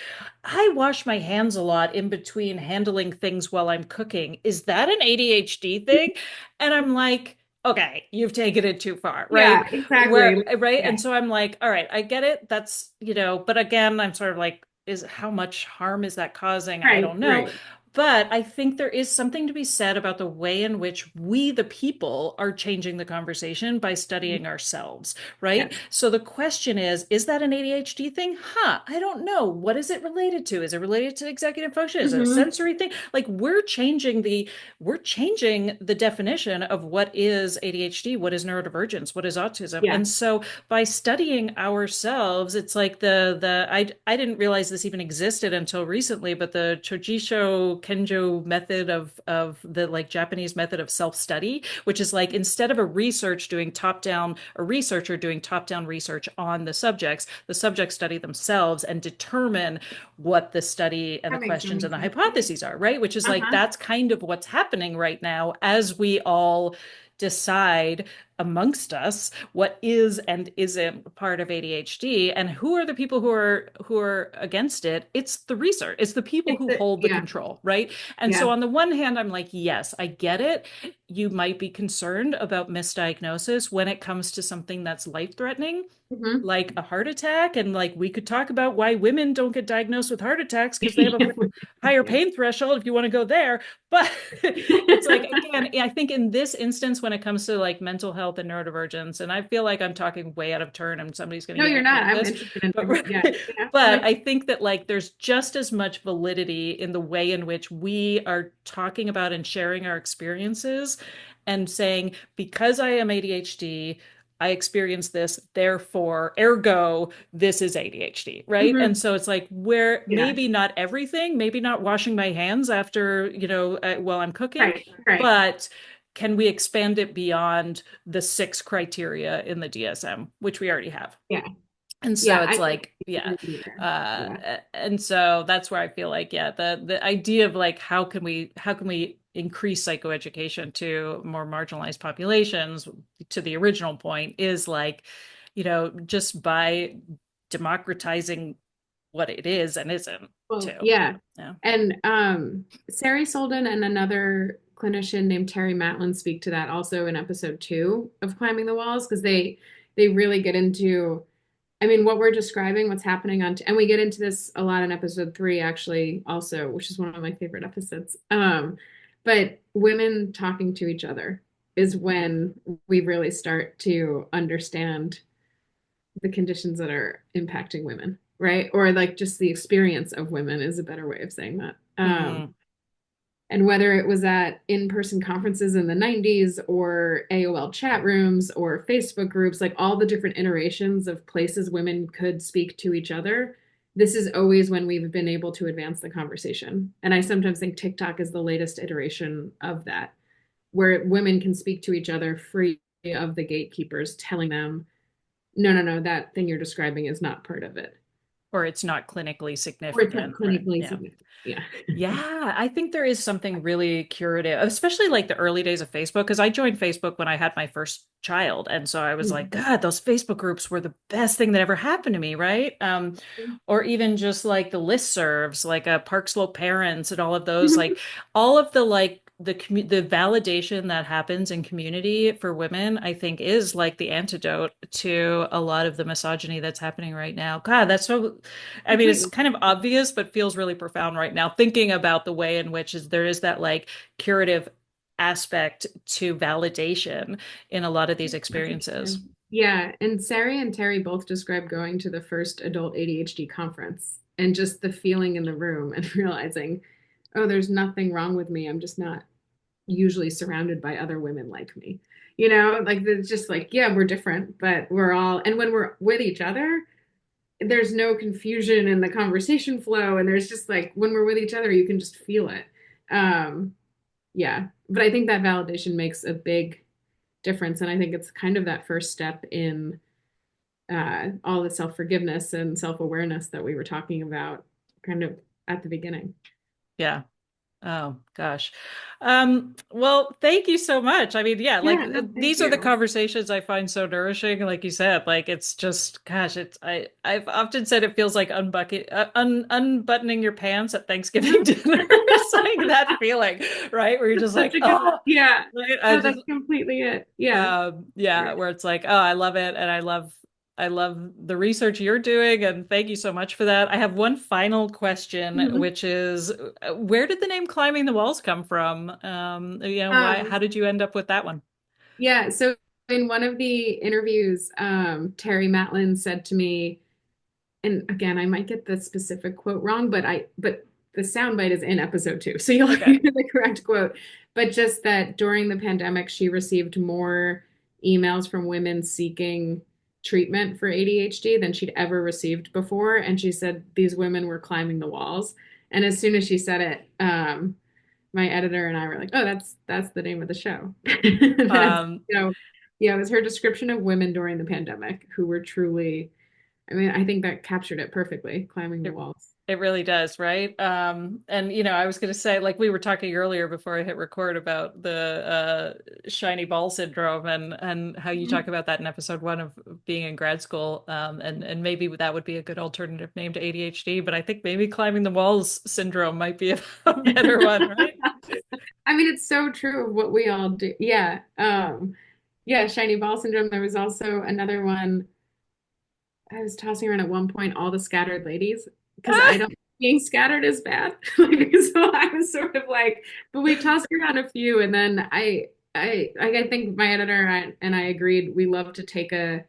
I wash my hands a lot in between handling things while I'm cooking. Is that an ADHD thing? And I'm like, okay, you've taken it too far, right? Yeah, exactly. Right? Yeah, And so I'm like, all right, I get it. That's, but again, I'm sort of like, is how much harm is that causing? I right, don't know. right. But I think there is something to be said about the way in which we, the people, are changing the conversation by studying ourselves, right? Yes. So the question is that an ADHD thing? Huh, I don't know. What is it related to? Is it related to executive function? Is it a Hmm. sensory thing? Like we're changing the definition of what is ADHD, what is neurodivergence, what is autism. Yeah. And so by studying ourselves, it's like I didn't realize this even existed until recently, but the Chojisho Kenjo method of the like Japanese method of self-study, which is like instead of a researcher doing top-down research on the subjects study themselves and determine what the study and the That makes so questions much and the sense. hypotheses are, right? Which is like Uh-huh. that's kind of what's happening right now as we all decide amongst us what is and isn't part of ADHD and who are the people who are against it. It's the research. It's the people who hold the Yeah, control, right? And so yeah. on the one hand I'm like, yes, I get it. You might be concerned about misdiagnosis when it comes to something that's life-threatening Hmm. like a heart attack. And like we could talk about why women don't get diagnosed with heart attacks because they have a higher Yeah. pain threshold if you want to go there. But it's like, again, I think in this instance, when it comes to like mental health and neurodivergence, and I feel like I'm talking way out of turn and somebody's going to No, yell you're at me not. for I'm this, interested in but yeah, yeah. That but makes I think that like there's just as much validity in the way in which we are talking about and sharing our experiences and saying, because I am ADHD, I experience this, therefore, ergo, this is ADHD, right? hmm. And so it's like where Yeah. maybe not everything, maybe not washing my hands after, while I'm cooking, Right, right. but can we expand it beyond the 6 criteria in the DSM, which we already have? Yeah. And so Yeah, it's I like, yeah. agree with you there. Yeah. And so that's where I feel like, yeah, the idea of like how can we increase psychoeducation to more marginalized populations to the original point is like, just by democratizing what it is and isn't Well, too. yeah. Yeah. And Sari Solden and another clinician named Terry Matlin speak to that also in episode 2 of Climbing the Walls because they really get into, I mean, what we're describing, what's happening and we get into this a lot in episode 3 actually also, which is one of my favorite episodes. But women talking to each other is when we really start to understand the conditions that are impacting women, right? Or like just the experience of women is a better way of saying that. Hmm. And whether it was at in-person conferences in the 90s or AOL chat rooms or Facebook groups, like all the different iterations of places women could speak to each other, this is always when we've been able to advance the conversation. And I sometimes think TikTok is the latest iteration of that, where women can speak to each other free of the gatekeepers telling them, no, no, no, that thing you're describing is not part of it. or it's not clinically Or it's not significant, right? clinically Yeah. significant. Yeah. Yeah, I think there is something really curative, especially like the early days of Facebook, because I joined Facebook when I had my first child. And so I was like, Mhm. God, those Facebook groups were the best thing that ever happened to me, right? Or even just like the listservs, like Park Slope Parents and all of those, like all of the the validation that happens in community for women, I think is like the antidote to a lot of the misogyny that's happening right now. God, that's so I mean, it's Completely. kind of obvious, but feels really profound right now, thinking about the way in which there is that like curative aspect to validation in a lot of these I think so. experiences. Yeah, and Sari and Terry both described going to the first adult ADHD conference and just the feeling in the room and realizing, oh, there's nothing wrong with me. I'm just not usually surrounded by other women like me. Like it's just like, yeah, we're different, but we're all, and when we're with each other, there's no confusion in the conversation flow. And there's just like, when we're with each other, you can just feel it. Um, yeah. But I think that validation makes a big difference. And I think it's kind of that first step in all the self forgiveness and self awareness that we were talking about kind of at the beginning. Yeah. Oh gosh. Well, thank you so much. I mean, yeah, like Yeah, no, thank these are the you. conversations I find so nourishing. Like you said, like it's just, gosh, I've often said it feels like unbuttoning your pants at Thanksgiving dinner. It's like that feeling, right? Where you're just Such like, a good, oh, yeah. right? I No, just that's completely it. Yeah. yeah, where it's like, oh, I love it, and I love the research you're doing, and thank you so much for that. I have one final question, Mhm. which is, where did the name Climbing the Walls come from? Why? How Um, did you end up with that one? yeah. So in one of the interviews, Terry Matlin said to me, and again, I might get the specific quote wrong, but the soundbite is in episode 2, so you'll Okay. hear the correct quote. But just that during the pandemic, she received more emails from women seeking treatment for ADHD than she'd ever received before, and she said these women were climbing the walls. And as soon as she said it, my editor and I were like, "Oh, that's the name of the show." That's Um, yeah, it was her description of women during the pandemic who were truly. I mean, I think that captured it perfectly, climbing the it walls. it really does, right? And I was going to say, like we were talking earlier before I hit record about the shiny ball syndrome and how you talk Mhm. about that in episode 1 of being in grad school, and maybe that would be a good alternative name to ADHD, but I think maybe climbing the walls syndrome might be a better one, right? I mean, it's so true of what we all do. Yeah. Yeah, shiny ball syndrome. There was also another one I was tossing around at one point, all the scattered ladies, because I don't being scattered is bad. Like, so I was sort of like, but we tossed around a few, and then I think my editor and I agreed we love to take a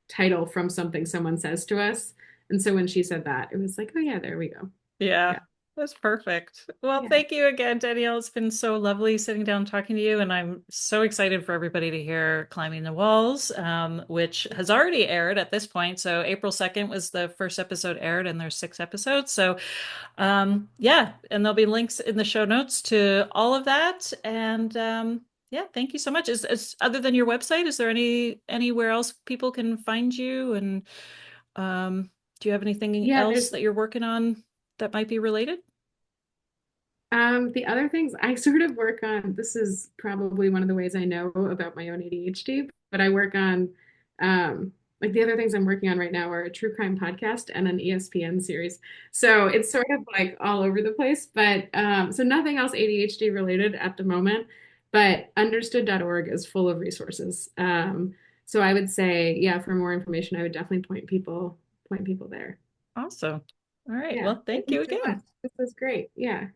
title from something someone says to us. And so when she said that, it was like, oh yeah, there we go. Yeah, Yeah. that's perfect. Well, Yeah. thank you again, Danielle. It's been so lovely sitting down talking to you, and I'm so excited for everybody to hear Climbing the Walls, which has already aired at this point. So April 2nd was the first episode aired, and there's 6 episodes. So yeah, and there'll be links in the show notes to all of that. And yeah, thank you so much. Is other than your website, is there anywhere else people can find you? And um, do you have anything Yeah, else there's that you're working on that might be related? the other things I sort of work on. This is probably one of the ways I know about my own ADHD, but I work on like the other things I'm working on right now are a true crime podcast and an ESPN series. So it's sort of like all over the place, but so nothing else ADHD related at the moment, but understood.org is full of resources. So I would say, yeah, for more information, I would definitely point people there. Awesome. All right. Yeah. Well, Thank thank you you so much. again. This was great. Yeah.